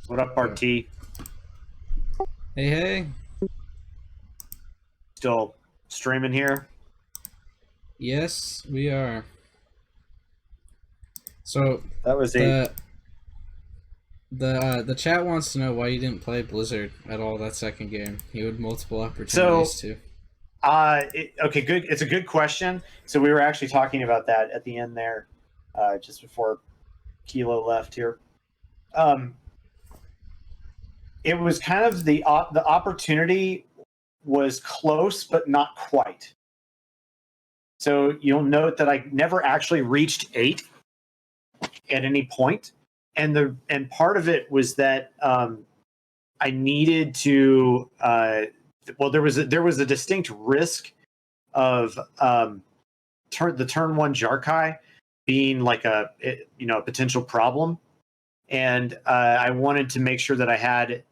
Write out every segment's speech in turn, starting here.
What up, Yeah. RT? Hey, hey. Still streaming here? Yes, we are. So That was a the the chat wants to know why you didn't play Blizzard at all that second game. You had multiple so. opportunities to. Okay, good. It's a good question. So we were actually talking about that at the end there, just before Kilo left here. Um, it was kind of the opportunity was close, but not quite. So you'll note that I never actually reached 8 at any point, and part of it was that I needed to. Well, there was a distinct risk of the turn one Jarkai being like a potential problem, and I wanted to make sure that I had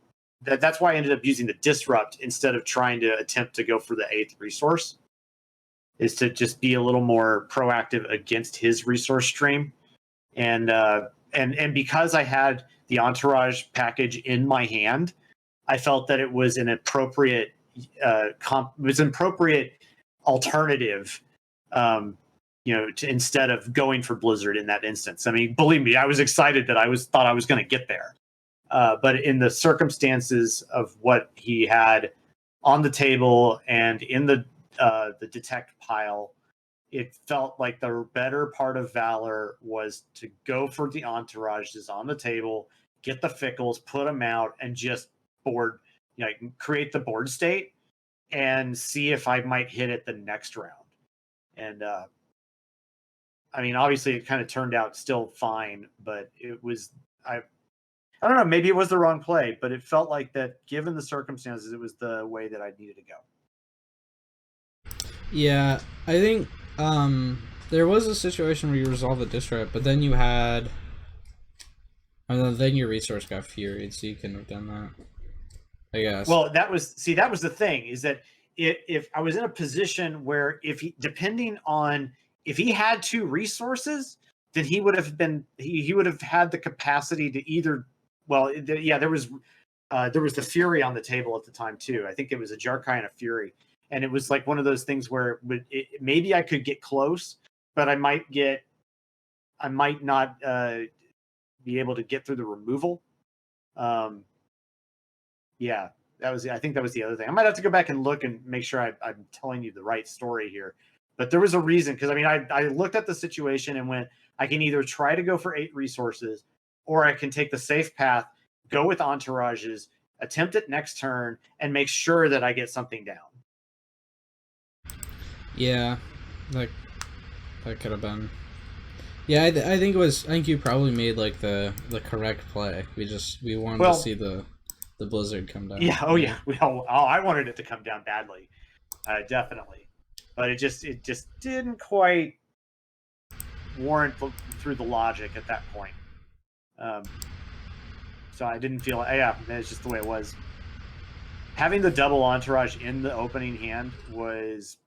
that. That's why I ended up using the disrupt instead of trying to attempt to go for the 8th resource. Is to just be a little more proactive against his resource stream, and because I had the entourage package in my hand, I felt that it was an appropriate alternative, instead of going for Blizzard in that instance. I mean, believe me, I was excited that thought I was going to get there, but in the circumstances of what he had on the table and in the detect pile, it felt like the better part of Valor was to go for the entourages on the table, get the fickles, put them out, and just board, create the board state and see if I might hit it the next round. And I mean, obviously, it kind of turned out still fine, but it was I don't know, maybe it was the wrong play, but it felt like that given the circumstances, it was the way that I needed to go. Yeah, I think there was a situation where you resolved the disrupt, but then you had, and then your resource got furied, so you couldn't have done that. I guess. Well, that was the thing, is that if I was in a position where depending on if he had 2 resources, then he would have been he would have had the capacity to either, well, yeah, there was the Fury on the table at the time too. I think it was a Jarkai and a Fury, and it was like one of those things where maybe I could get close, but I might not be able to get through the removal. Yeah, I think that was the other thing. I might have to go back and look and make sure I'm telling you the right story here. But there was a reason, because I mean, I looked at the situation and went, I can either try to go for 8 resources, or I can take the safe path, go with entourages, attempt it next turn, and make sure that I get something down. Yeah, that could have been. Yeah, I think it was. I think you probably made like the correct play. We wanted to see the Blizzard come down. Yeah. Oh yeah. Well, I wanted it to come down badly, definitely, but it just didn't quite warrant through the logic at that point. So I didn't feel. Yeah, it's just the way it was. Having the double entourage in the opening hand was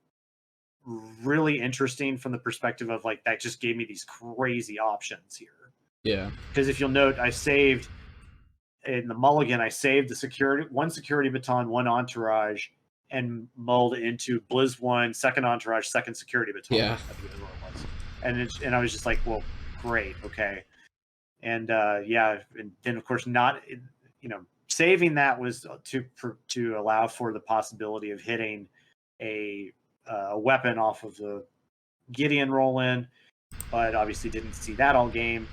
really interesting from the perspective of like that just gave me these crazy options here. Yeah. Because if you'll note, I saved in the mulligan, I saved the one security baton, one entourage, and mulled into Blizz 1, second entourage, second security baton. Yeah. I think it was. And I was just like, well, great, okay. And yeah, and then of course saving that was to allow for the possibility of hitting a weapon off of the Gideon roll in, but obviously didn't see that all game.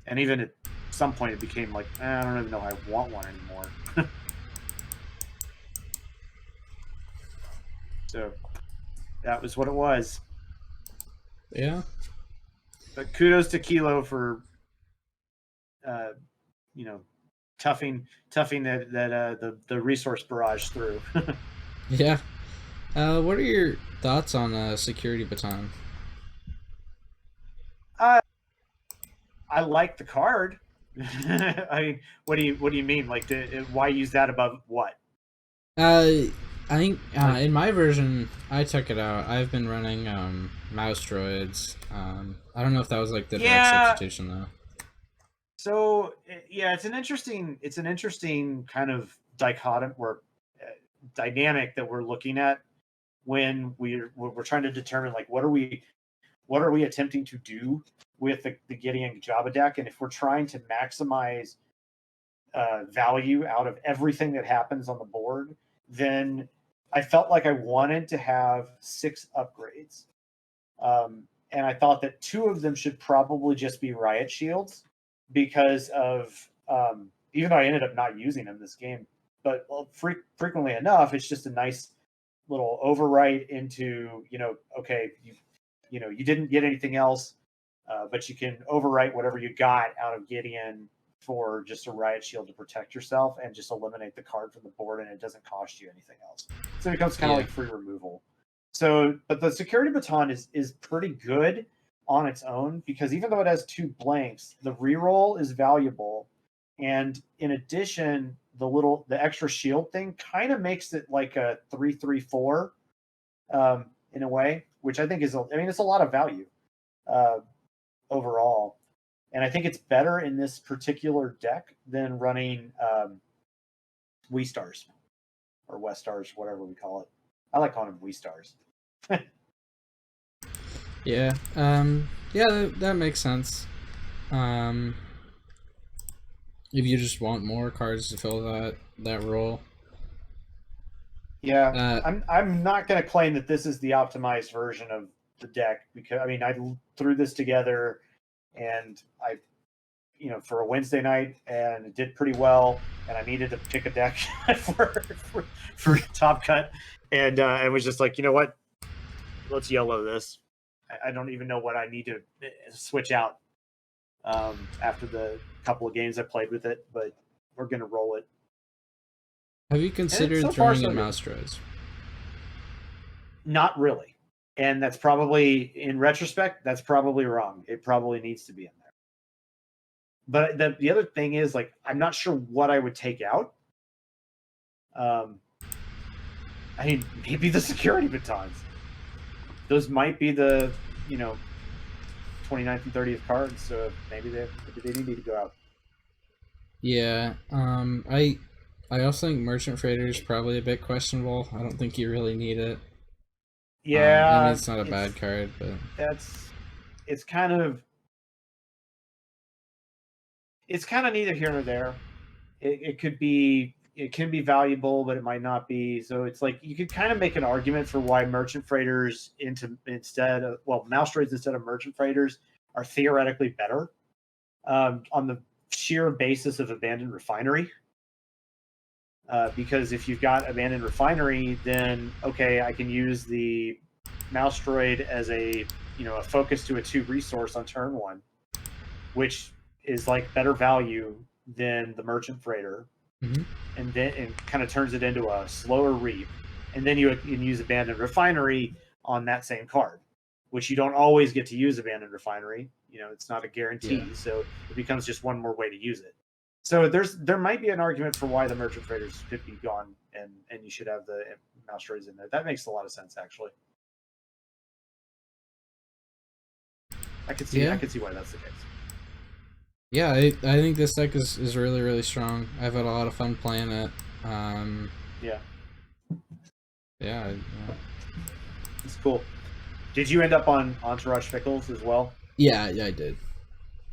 And even at some point, it became like, I don't even know I want one anymore. So that was what it was. Yeah. But kudos to Kilo for, toughing the resource barrage through. Yeah. What are your thoughts on security baton? I like the card. I mean, what do you mean? Like, why use that above what? I think in my version, I took it out. I've been running mouse droids. I don't know if that was like the direct substitution though. So yeah, it's an interesting kind of dichotomy or dynamic that we're looking at when we're trying to determine like what are we attempting to do with the Gideon Jabba deck, and if we're trying to maximize value out of everything that happens on the board, then I felt like I wanted to have 6 upgrades. And I thought that 2 of them should probably just be riot shields because of even though I ended up not using them this game, but frequently enough, it's just a nice little overwrite into okay, you didn't get anything else, but you can overwrite whatever you got out of Gideon for just a riot shield to protect yourself and just eliminate the card from the board, and it doesn't cost you anything else. So it becomes kind of like free removal. So, but the security baton is pretty good on its own because even though it has 2 blanks, the reroll is valuable, and in addition, the extra shield thing kind of makes it like a 3/3/4 in a way, which I think is it's a lot of value uh, overall, and I think it's better in this particular deck than running Wii Stars or West Stars, whatever we call it. I like calling them Wii Stars. Yeah. Yeah, that makes sense. Um, if you just want more cards to fill that role. Yeah, I'm not going to claim that this is the optimized version of the deck because I threw this together and I for a Wednesday night and it did pretty well, and I needed to pick a deck for Top Cut, and I was just like, you know what, let's yellow this. I don't even know what I need to switch out after the couple of games I played with it, but we're gonna roll it. Have you considered so throwing so in mouse droids? Not really, and that's probably, in retrospect, that's probably wrong. It probably needs to be in there. But the other thing is, like, I'm not sure what I would take out. Maybe the security batons. Those might be the 29th and 30th cards, so maybe they need to go out. Yeah. I also think Merchant Freighter is probably a bit questionable. I don't think you really need it. Yeah, it's not a bad card, but it's kind of neither here nor there. It can be valuable, but it might not be. So it's like you could kind of make an argument for why Merchant Freighters Mouse Droids instead of Merchant Freighters are theoretically better on the sheer basis of Abandoned Refinery. Because if you've got Abandoned Refinery, then okay, I can use the Mouse Droid as a focus to a 2 resource on turn 1, which is like better value than the Merchant Freighter, and then it kind of turns it into a slower reap, and then you can use Abandoned Refinery on that same card, which you don't always get to use Abandoned Refinery. It's not a guarantee, so it becomes just one more way to use it. So there might be an argument for why the Merchant Freighters should be gone, and you should have the Mouse Droids in there. That makes a lot of sense, actually. I could see why that's the case. Yeah, I think this deck is really, really strong. I've had a lot of fun playing it. Yeah. Yeah. It's cool. Did you end up on Entourage Fickles as well? Yeah, I did.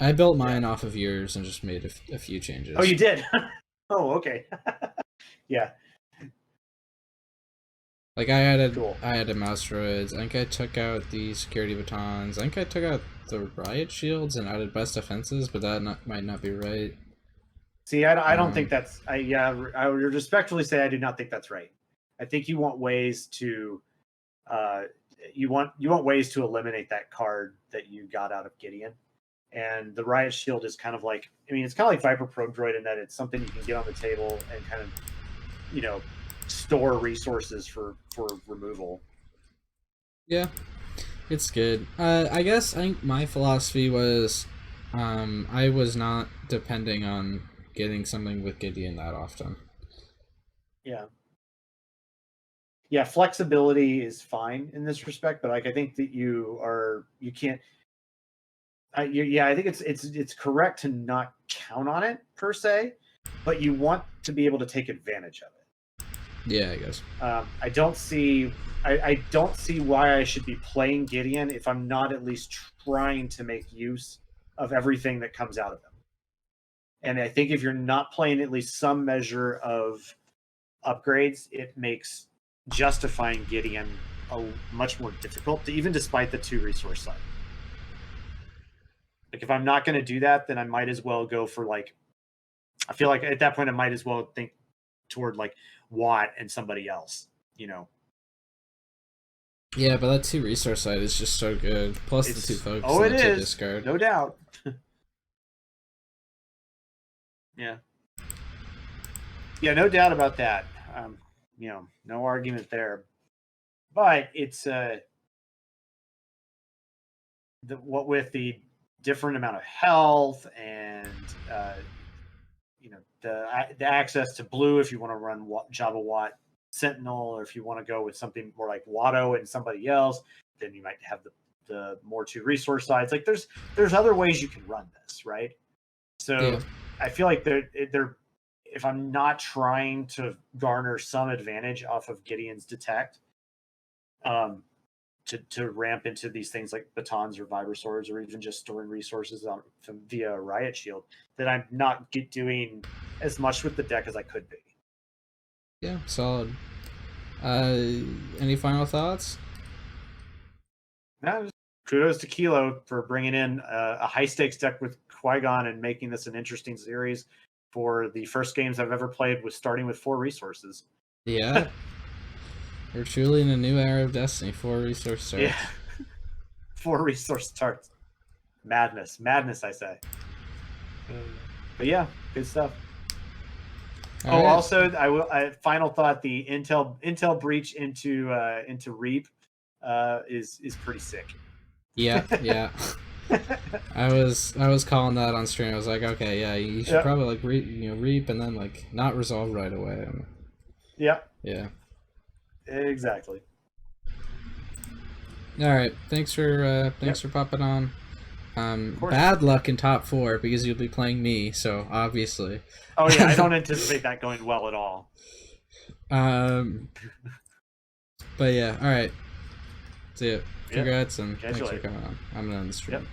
I built mine off of yours and just made a few changes. Oh, you did? Oh, okay. Yeah. Like I added mouse droids. I think I took out the security batons. I think I took out the riot shields and added best defenses, but that might not be right. See, I don't think that's. I would respectfully say I do not think that's right. I think you want ways to, you want ways to eliminate that card that you got out of Gideon, and the riot shield is kind of like. It's kind of like Viper Probe Droid in that it's something you can get on the table and kind of, store resources for removal. Yeah, it's good. I think my philosophy was, I was not depending on getting something with Gideon that often. Yeah. Yeah, flexibility is fine in this respect, but like I think that you can't. Yeah, I think it's correct to not count on it per se, but you want to be able to take advantage of it. Yeah, I guess. I don't see why I should be playing Gideon if I'm not at least trying to make use of everything that comes out of him. And I think if you're not playing at least some measure of upgrades, it makes justifying Gideon much more difficult, even despite the 2 resource side. Like if I'm not going to do that, then I might as well go for like, I feel like at that point I might as well think toward like Watt and somebody else, you know. Yeah, but that 2 resource side is just so good. Plus the 2 focus. Oh, and it the 2 is, discard. no doubt. Yeah. Yeah, no doubt about that. You know, no argument there. But it's what with the different amount of health and you know the access to blue if you want to run Jabba Watt Sentinel, or if you want to go with something more like Watto and somebody else, then you might have the more 2 resource sides. Like there's other ways you can run this, right? So yeah. I feel like they're if I'm not trying to garner some advantage off of Gideon's detect, to ramp into these things like batons or vibra swords, or even just storing resources via a riot shield, that I'm not doing as much with the deck as I could be. Yeah, solid. Any final thoughts? No, kudos to Kilo for bringing in a high stakes deck with Qui-Gon and making this an interesting series. For the first games I've ever played was starting with 4 resources. Yeah. We're truly in a new era of Destiny. 4 resource starts. Yeah. 4 resource starts. Madness, I say. But yeah, good stuff. All right. Also, final thought: the Intel breach into Reap is pretty sick. Yeah, yeah. I was calling that on stream. I was like, okay, yeah, you should probably like Reap and then like not resolve right away. Yep. Yeah. Exactly. All right. Thanks for popping on. Bad luck in top 4 because you'll be playing me. So obviously. Oh yeah, I don't anticipate that going well at all. But yeah, all right. See ya. Congrats and thanks for coming on. I'm gonna end the stream. Yep.